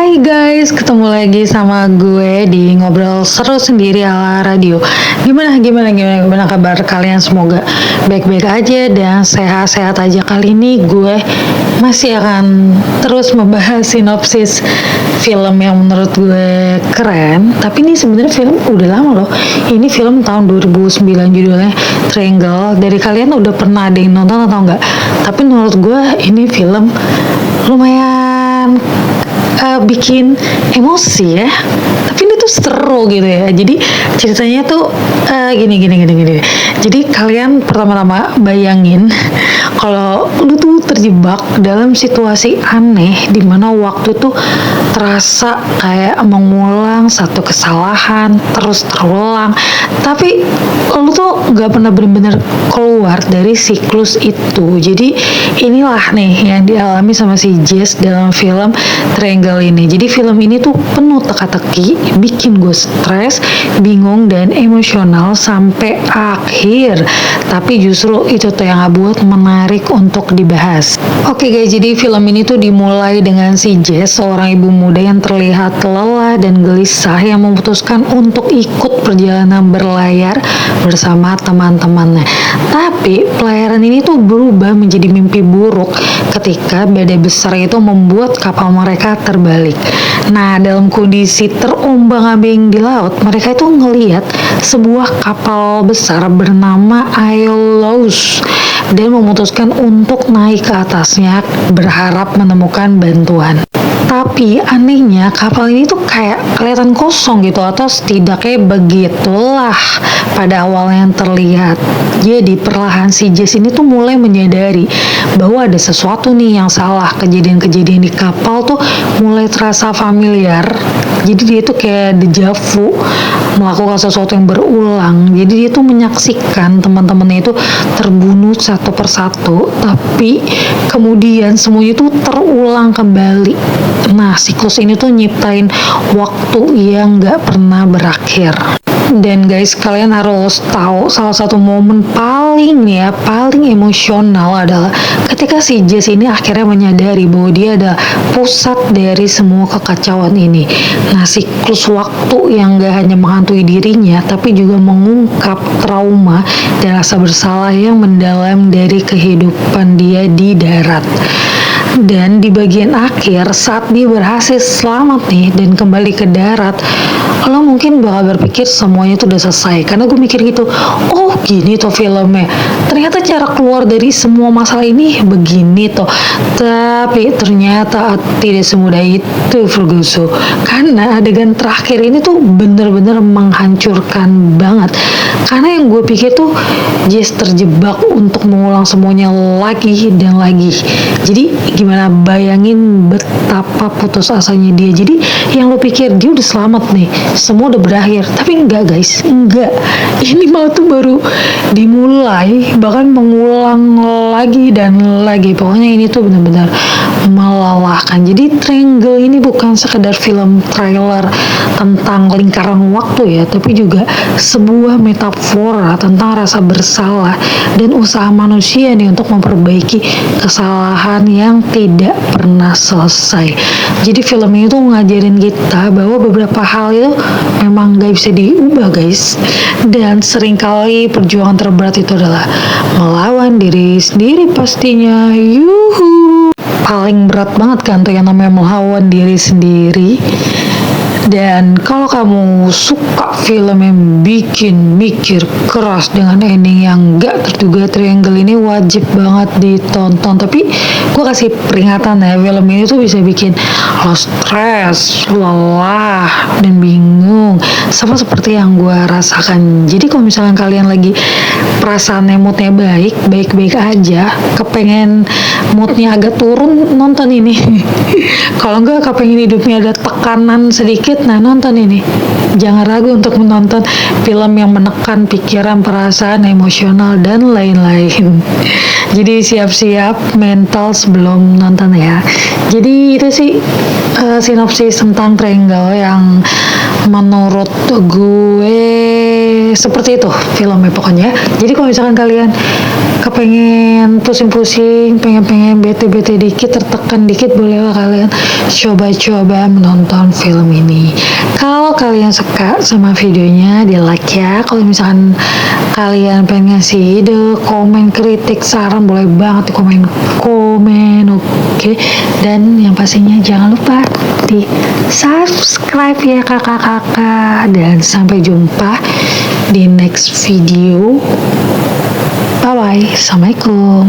Hai guys, ketemu lagi sama gue di ngobrol seru sendiri ala radio. Gimana kabar kalian? Semoga baik-baik aja dan sehat-sehat aja. Kali ini gue masih akan terus membahas sinopsis film yang menurut gue keren. Tapi ini sebenarnya film udah lama loh. Ini film tahun 2009, judulnya Triangle. Dari kalian udah pernah ada yang nonton atau enggak? Tapi menurut gue ini film lumayan bikin emosi ya, tapi ini tuh seru gitu ya. Jadi ceritanya tuh gini. Jadi kalian pertama-tama bayangin kalau lu tuh terjebak dalam situasi aneh di mana waktu tuh terasa kayak mengulang satu kesalahan terus terulang, tapi lu tuh nggak pernah benar-benar keluar dari siklus itu. Jadi inilah nih yang dialami sama si Jess dalam film Triangle ini. Jadi film ini tuh penuh teka-teki, bikin gue stres, bingung dan emosional sampai akhir. Tapi justru itu tuh yang buat menarik untuk dibahas. Oke guys, jadi film ini tuh dimulai dengan si Jess, seorang ibu muda yang terlihat lelah dan gelisah yang memutuskan untuk ikut perjalanan berlayar bersama teman-temannya. Tapi pelayaran ini tuh berubah menjadi mimpi buruk ketika badai besar itu membuat kapal mereka terbalik. Nah, dalam kondisi terombang-ambing di laut, mereka itu ngelihat sebuah kapal besar bernama Aeolus dan memutuskan untuk naik ke atasnya berharap menemukan bantuan. Tapi anehnya kapal ini tuh kayak kelihatan kosong gitu, atau setidaknya begitulah pada awalnya yang terlihat. Jadi perlahan si Jess ini tuh mulai menyadari bahwa ada sesuatu nih yang salah. Kejadian-kejadian di kapal tuh mulai terasa familiar. Jadi dia tuh kayak deja vu, melakukan sesuatu yang berulang. Jadi dia tuh menyaksikan teman-temannya itu terbunuh satu persatu, tapi kemudian semuanya itu terulang kembali. Nah, siklus ini tuh nyiptain waktu yang gak pernah berakhir. Dan guys, kalian harus tahu salah satu momen paling emosional adalah ketika si Jess ini akhirnya menyadari bahwa dia ada pusat dari semua kekacauan ini. Nah, siklus waktu yang gak hanya menghantui dirinya, tapi juga mengungkap trauma dan rasa bersalah yang mendalam dari kehidupan dia di darat. Dan di bagian akhir, saat dia berhasil selamat nih dan kembali ke darat, lo mungkin bakal berpikir semuanya tuh udah selesai. Karena gue mikir gitu, oh gini tuh filmnya, ternyata cara keluar dari semua masalah ini begini tuh. Tapi ternyata tidak semudah itu, Ferguson. Karena adegan terakhir ini tuh bener-bener menghancurkan banget. Karena yang gue pikir tuh Jess terjebak untuk mengulang semuanya lagi dan lagi. Jadi gimana bayangin betapa putus asanya dia. Jadi yang lo pikir dia udah selamat nih, semua udah berakhir, tapi enggak guys, enggak. Ini malah tuh baru dimulai, bahkan mengulang lagi dan lagi. Pokoknya ini tuh benar-benar melelahkan. Jadi Triangle ini bukan sekedar film trailer tentang lingkaran waktu ya, tapi juga sebuah metafora tentang rasa bersalah dan usaha manusia nih untuk memperbaiki kesalahan yang tidak pernah selesai. Jadi film ini tuh ngajarin kita bahwa beberapa hal itu memang gak bisa diubah guys. Dan seringkali perjuangan terberat itu adalah melawan diri sendiri pastinya. Yuhu. Paling berat banget kan tuh yang namanya melawan diri sendiri. Dan kalau kamu suka film yang bikin mikir keras dengan ending yang gak terduga, Triangle ini wajib banget ditonton. Tapi gue kasih peringatan ya, film ini tuh bisa bikin lo stres, lelah, dan bingung, sama seperti yang gue rasakan. Jadi kalau misalkan kalian lagi perasaan moodnya baik-baik aja, kepengen moodnya agak turun, nonton ini. Kalau enggak kepengen hidupnya ada tekanan sedikit, nah nonton ini. Jangan ragu untuk menonton film yang menekan pikiran, perasaan, emosional, dan lain-lain. Jadi siap-siap mental sebelum nonton ya. Jadi itu sih sinopsis tentang Triangle yang menurut gue seperti itu filmnya pokoknya. Jadi kalau misalkan kalian kepengen pusing-pusing, pengen bete-bete dikit, tertekan dikit, bolehlah kalian coba-coba menonton film ini. Kalau kalian suka sama videonya, di like ya. Kalau misalkan kalian pengen ngasih ide, komen, kritik, saran, boleh banget di komen, oke. Dan yang pastinya jangan lupa di subscribe ya kakak-kakak. Dan sampai jumpa di next video. Bye bye. Assalamualaikum.